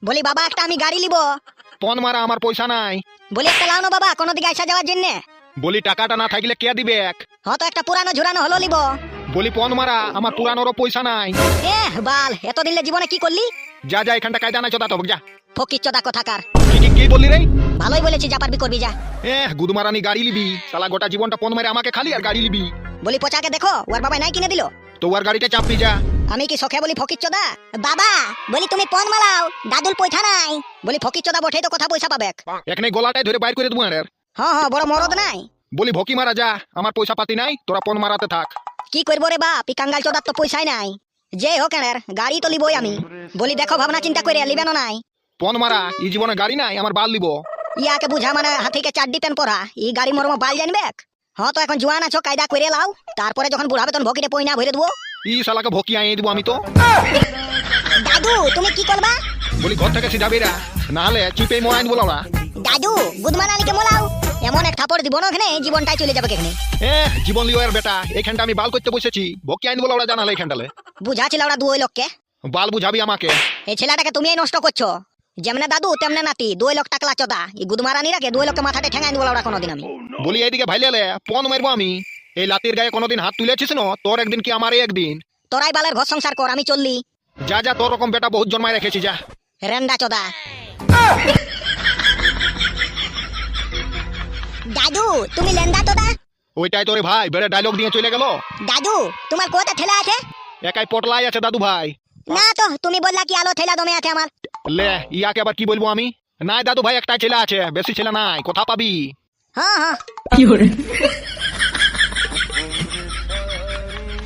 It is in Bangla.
বলি বাবা একটা আমি গাড়ি লিব। পন মারা আমার পয়সা নাই। বলি একটা লাও না বাবা কোনো দিকে আসা যাওয়ার জন্য। বলি টাকাটা না থাকলে কে দিবে? হয়তো একটা পুরানো ঝুরানো হলো লিব। বলি পন মারা আমার পুরানোরও পয়সা নাই। বাল এতদিন জীবনে কি করলি? যা যা এখানটা কায়দা নাই চোদা তো যা। ফকির চোদা কোথাকার। কি বললি রে? ভালোই বলেছি যা পারবি করবি যা। গুদমারানি গাড়ি লিবি শালা গোটা জীবনটা পন মারে আমাকে খালি আর গাড়ি লিবি। বলি পচাকে দেখো ওর বাবা নাই কিনে দিল। তো ওর গাড়িটা চাপবি যা। আমি কি শখে বলি ফকির চোদা? বাবা বলি তুমি পন মালাও দাদুর পয়সা নাই। বলি ফকির চোদা বটেই তো কথা পয়সা পাবে। এখানে গলাটাই ধরে বাইর করে দেবো আর। হ্যাঁ বড় মরদ নাই। বলি ভকি মারা যা আমার পয়সা পাতি নাই তোরা পন মারাতে থাক। কি করবো রে বাপ কাঙ্গাল চোদার তো পয়সাই নাই। যে হোক এর গাড়ি তো লিবই আমি। বলি দেখো ভাবনা চিন্তা করে লিবেন নাই। পন মারা এই জীবনে গাড়ি নাই আমার বাল লিব। ইয়াকে বুঝা মানে হাতিকে চাড্ডি পেন পরা ই গাড়ি মরম বাল জানবে। হ্যাঁ তো এখন জোয়ান আছো কায়দা করে লাও তারপরে যখন বুড়াবে তখন ভকিতে পয়না ভরে দেবো। ই শালাকে ভকি আনিয়ে দেবো আমি তো। দাদু তুমি কি করবা? বলি ঘর থেকে সিধা বেরা নাহলে চিপে মরাইন বলো না। দাদু গুদমান আলীকে মোলাও এমন এক থাপড় দিব না ওখানে জীবনটাই চলে যাবে এখানে। জীবন লিও এর বেটা এখানটা আমি বাল করতে বসেছি ভকি আইন বলো ওরা জানালে এখানটালে। বুঝাছিল ওরা দুই লোককে। বাল বুঝাবি আমাকে। এই ছেলেটাকে তুমি নষ্ট করছো। যেমনে দাদু তেমনে নাতি 2 লাখ টাকা চোদা এই গুদমারানি রাখে 2 লোককে মাথাতে ঠেঙাই দেবো ওরা কোনোদিন আমি। বলি এইদিকে ভাইলে পন মারবো আমি। এই লাতির গায়ে কোনোদিন হাত তুলেছিস না তোর একদিন কি আমারই একদিন। তোরাই বালের ঘর সংসার কর আমি চললি। যা যা তোর রকম বেটা বহুত জন্মায় রেখেছি যা। রেন্ডা চোদা। দাদু তুমি লেন্ডা তোদা। ওইটাই তোরে ভাই বেড়ে ডায়লগ দিয়ে চলে গেল। দাদু তোমার কোটা ঠেলা আছে? একাই পটলাই আছে দাদু ভাই। না তো তুমি বললা কি আলো ঠেলা দমে আছে আমার। লে ইয়াকে আবার কি বলবো আমি? নাই দাদু ভাই একটাই ছেলে আছে বেশি ছেলে নাই কথা পাবি। হ্যাঁ